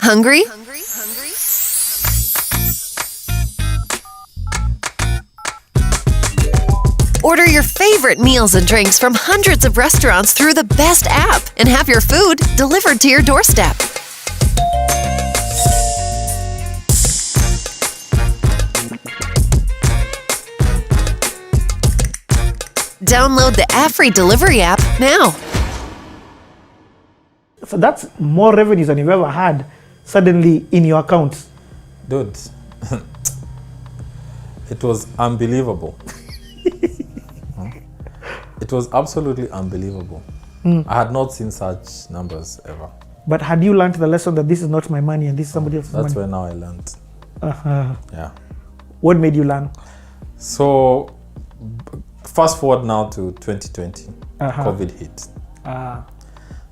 Hungry? Order your favorite meals and drinks from hundreds of restaurants through the best app and have your food delivered to your doorstep. Download the ad-free delivery app now. So that's more revenues than you've ever had suddenly in your account. Dude, it was unbelievable. It was absolutely unbelievable. I had not seen such numbers ever. But had you learned the lesson that this is not my money and this is somebody else's money? That's where now I learned. Yeah. What made you learn? So, fast forward now to 2020, COVID hit.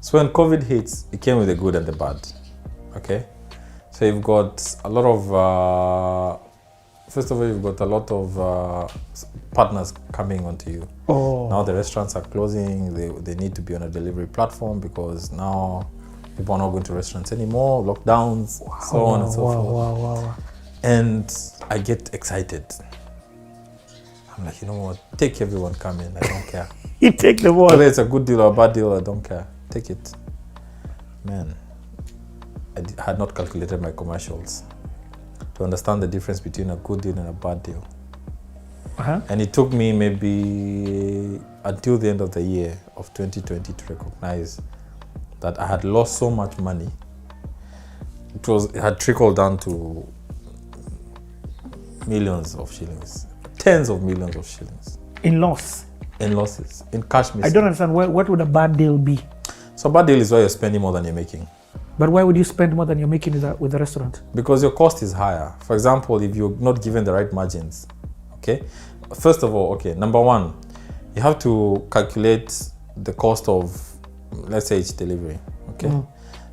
So when COVID hits, it came with the good and the bad. Okay? So you've got a lot of, first of all, you've got a lot of partners coming onto you. Now the restaurants are closing. They need to be on a delivery platform because now people are not going to restaurants anymore, lockdowns, so on and so forth. And I get excited. I'm like, you know what? Take everyone come in. I don't care. You take the word. Whether it's a good deal or a bad deal, I don't care. Take it. Man, I had not calculated my commercials to understand the difference between a good deal and a bad deal. And it took me maybe until the end of the year of 2020 to recognize that I had lost so much money. It had trickled down to millions of shillings, tens of millions of shillings. In loss? In losses, in cash missing. I don't understand. What would a bad deal be? So a bad deal is where you're spending more than you're making. But why would you spend more than you're making with the restaurant? Because your cost is higher. For example, if you're not given the right margins, okay? First of all, okay, number one, you have to calculate the cost of, let's say, each delivery, okay?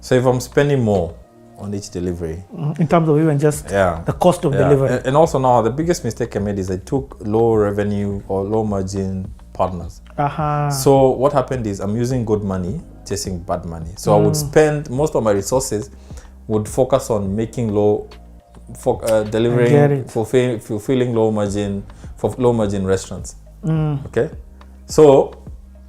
So if I'm spending more on each delivery. In terms of even just the cost of delivery. And also now, the biggest mistake I made is I took low revenue or low margin partners. So what happened is I'm using good money, chasing bad money. So I would spend most of my resources, would focus on making delivering, fulfilling low margin, for low margin restaurants. Okay? So,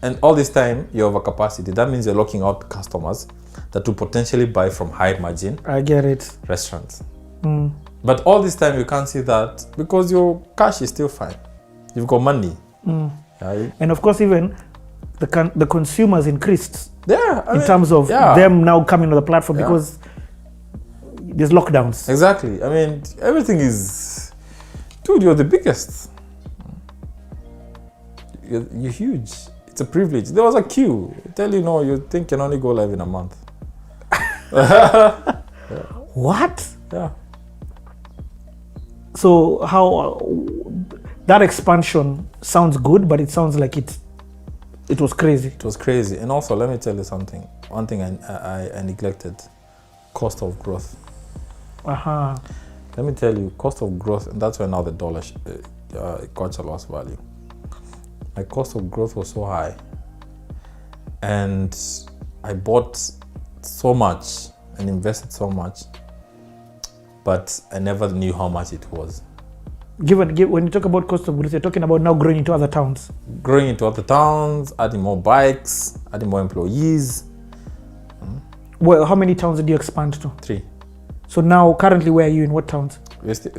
and all this time you have a capacity. That means you're locking out customers that will potentially buy from high margin restaurants. But all this time you can't see that because your cash is still fine. You've got money. And of course, even the consumers increased in terms of them now coming to the platform because there's lockdowns. Exactly. I mean, everything is, dude, you're the biggest. You're huge. It's a privilege. There was a queue. I tell you, no, you think you can only go live in a month. What? Yeah. So how that expansion sounds good, but it sounds like it was crazy. It was crazy. And also, let me tell you something. One thing I neglected, cost of growth. Let me tell you, cost of growth, and that's where now the dollar got a lost value. My cost of growth was so high, and I bought so much and invested so much, but I never knew how much it was. When you talk about cost of growth, you're talking about now growing into other towns. Growing into other towns, adding more bikes, adding more employees. Well, how many towns did you expand to? 3. So now, currently, where are you in what towns?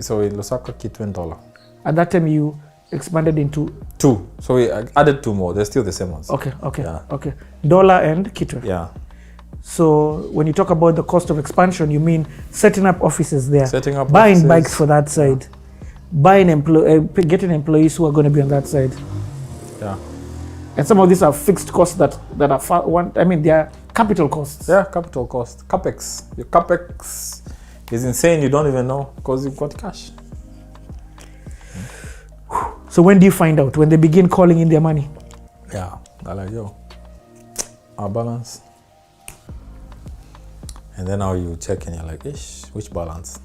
So in Lusaka, Kitwe, and Dola. At that time, you expanded into? 2. So we added 2 more. They're still the same ones. Okay. Dola and Kitwe. Yeah. So when you talk about the cost of expansion, you mean setting up offices there, buying offices, bikes for that side, getting employees who are going to be on that side. Yeah. And some of these are fixed costs that are they are capital costs. Yeah, capital cost. Capex. Your capex is insane. You don't even know because you've got cash. So when do you find out? When they begin calling in their money? Yeah. They're like, yo, our balance. And then now you check and you're like, ish, which balance?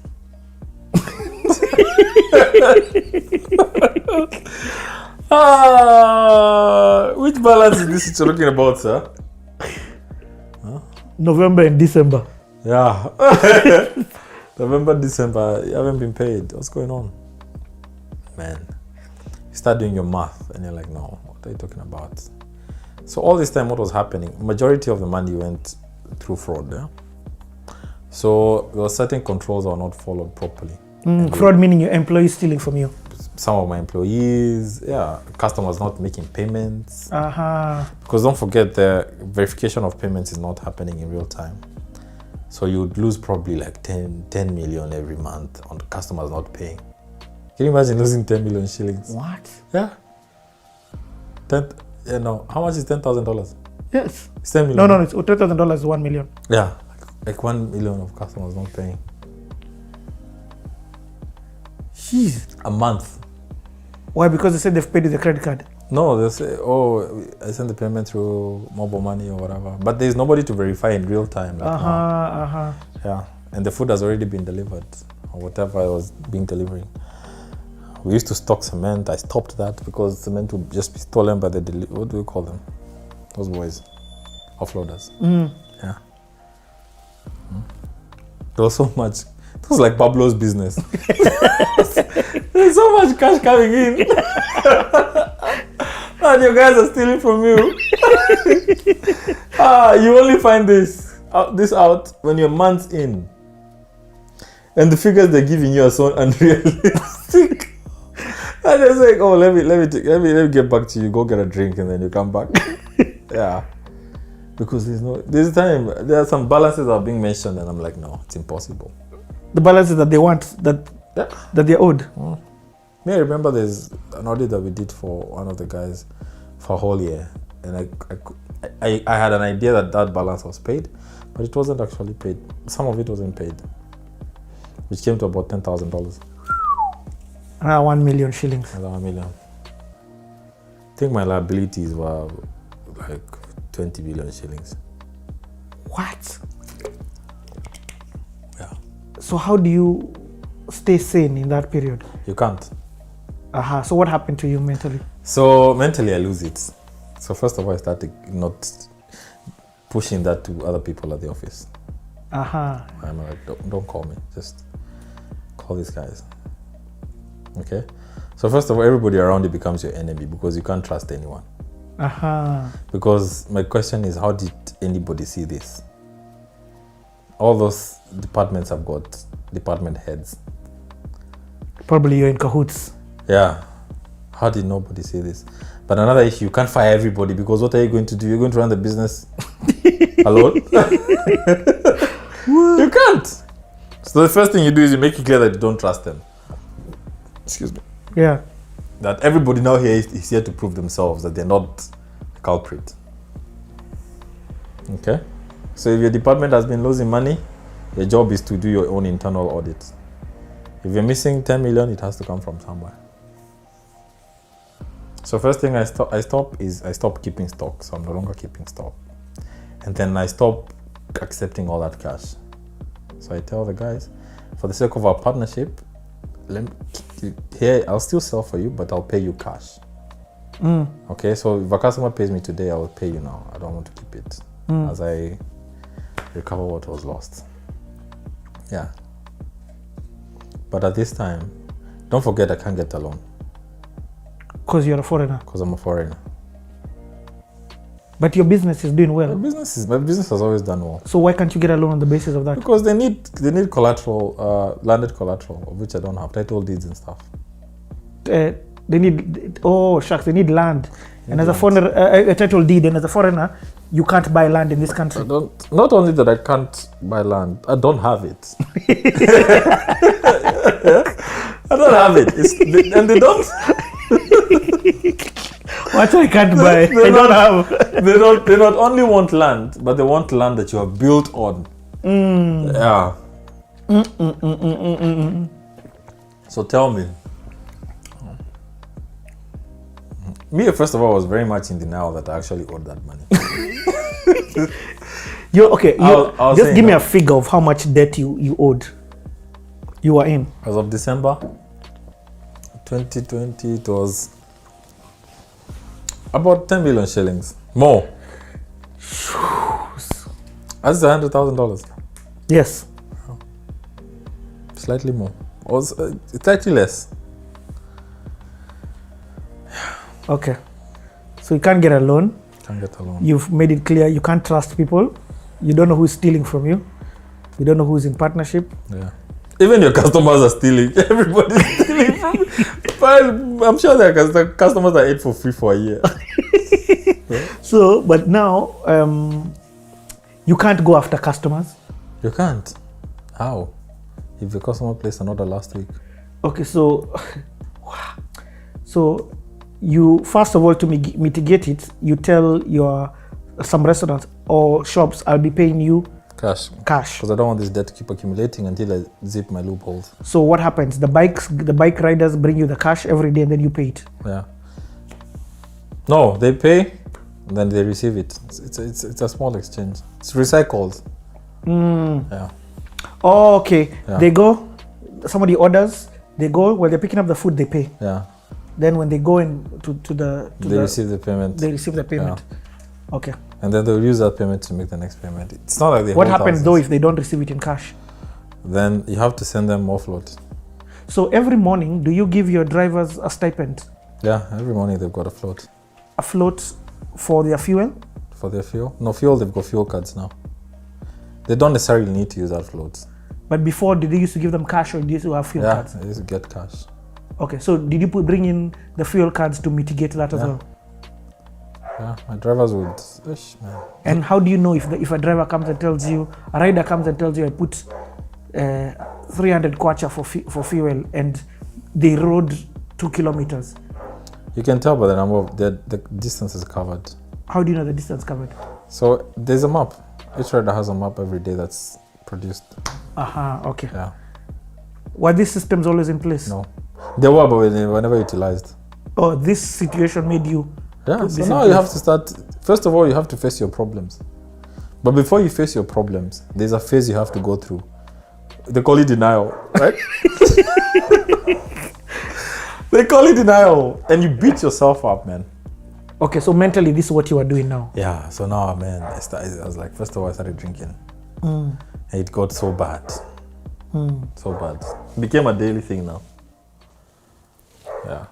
Which balance is this you're talking about, sir? November and December. Yeah. November, December, you haven't been paid. What's going on? Man. You start doing your math and you're like, no, what are you talking about? So all this time, what was happening? Majority of the money went through fraud, yeah? So there were certain controls that were not followed properly. Fraud meaning your employees stealing from you? Some of my employees, customers not making payments. Because don't forget, the verification of payments is not happening in real time. So you'd lose probably like 10 million every month on customers not paying. Can you imagine losing 10 million shillings? What? Yeah. How much is $10,000? Yes. It's 10 million. No, it's $10,000 is 1 million. Yeah, like 1 million of customers not paying. Jeez. A month. Why? Because they said they've paid with a credit card. No, they say, I sent the payment through mobile money or whatever. But there's nobody to verify in real time. Yeah, and the food has already been delivered or whatever I was being delivering. We used to stock cement. I stopped that because cement would just be stolen by the what do we call them? Those boys, offloaders. Yeah. There was so much. It was like Pablo's business. There's so much cash coming in. And your guys are stealing from you. You only find this out when you're months in. And the figures they're giving you are so unrealistic. And it's like, let me get back to you. Go get a drink and then you come back. Yeah. Because there are some balances that are being mentioned and I'm like, no, it's impossible. The balances that they want, that they're owed. May I remember there's an audit that we did for one of the guys for a whole year. And I had an idea that balance was paid, but it wasn't actually paid. Some of it wasn't paid, which came to about $10,000. 1 million shillings. 1 million. I think my liabilities were like 20 billion shillings. What? Yeah. So how do you stay sane in that period? You can't. So what happened to you mentally? So mentally I lose it. So first of all, I started not pushing that to other people at the office. I'm like, don't call me. Just call these guys. Okay? So first of all, everybody around you becomes your enemy because you can't trust anyone. Because my question is, how did anybody see this? All those departments have got department heads. Probably you're in cahoots. Yeah. How did nobody see this? But another issue, you can't fire everybody because what are you going to do? You're going to run the business alone? You can't. So the first thing you do is you make it clear that you don't trust them. Excuse me. Yeah. That everybody now here is here to prove themselves that they're not the culprit. Okay? So if your department has been losing money, your job is to do your own internal audit. If you're missing 10 million, it has to come from somewhere. So first thing I stop keeping stock. So I'm no longer keeping stock. And then I stop accepting all that cash. So I tell the guys, for the sake of our partnership, I'll still sell for you, but I'll pay you cash. Okay, so if a customer pays me today, I will pay you now. I don't want to keep it as I recover what was lost. Yeah. But at this time, don't forget I can't get a loan. Because you're a foreigner? Because I'm a foreigner. But your business is doing well? My business has always done well. So why can't you get a loan on the basis of that? Because they need collateral, landed collateral, of which I don't have, title deeds and stuff. They need land. And as a foreigner, a title deed, and as a foreigner, you can't buy land in this country. Not only that I can't buy land, I don't have it. I don't have it. And they don't. What I can't buy? They don't have. They not only want land, but they want land that you have built on. Yeah. So tell me. Me, first of all, was very much in denial that I actually owed that money. Just give me a figure of how much debt you owed. You were in. As of December 2020, it was about 10 million shillings. More. That's $100,000. Yes. Slightly more. Or slightly less. Okay. So you can't get a loan. Can't get a loan. You've made it clear you can't trust people. You don't know who's stealing from you. You don't know who's in partnership. Yeah. Even your customers are stealing. Everybody's stealing from you. But I'm sure the customers are ate for free for a year. Yeah. So, but now you can't go after customers. You can't. How? If the customer placed an order last week. Okay, so you first of all, to mitigate it, you tell some restaurants or shops, I'll be paying you cash because I don't want this debt to keep accumulating until I zip my loopholes. So what happens? The bike riders bring you the cash every day and then you pay it. Yeah. No, they pay and then they receive it. It's a small exchange. It's recycled. Yeah. Oh, okay. Yeah. They go, somebody orders, they go, while they're picking up the food, they pay. Yeah. Then when they go in they receive the payment. They receive the payment. Yeah. Okay. And then they'll use that payment to make the next payment. It's not like they What happens though if they don't receive it in cash? Then you have to send them offload. So every morning, do you give your drivers a stipend? Yeah, every morning they've got a float. A float for their fuel? For their fuel? No, fuel, they've got fuel cards now. They don't necessarily need to use that float. But before, did they used to give them cash or did they used to have fuel cards? Yeah, they used to get cash. Okay, so did you bring in the fuel cards to mitigate that as well? Yeah, my drivers would. Man. And how do you know if a driver comes and tells you, a rider comes and tells you, I put 300 kwacha for fuel and they rode 2 kilometers? You can tell by the number of the distance is covered. How do you know the distance covered? So there's a map. Each rider has a map every day that's produced. Okay. Yeah. Were these systems always in place? No. They were, but they were never utilized. Oh, this situation made you... Yeah, so now you have to start... First of all, you have to face your problems. But before you face your problems, there's a phase you have to go through. They call it denial, right? They call it denial. And you beat yourself up, man. Okay, so mentally, this is what you are doing now. Yeah, so now, man, I was like, first of all, I started drinking. And it got so bad. So bad. It became a daily thing now. Yeah.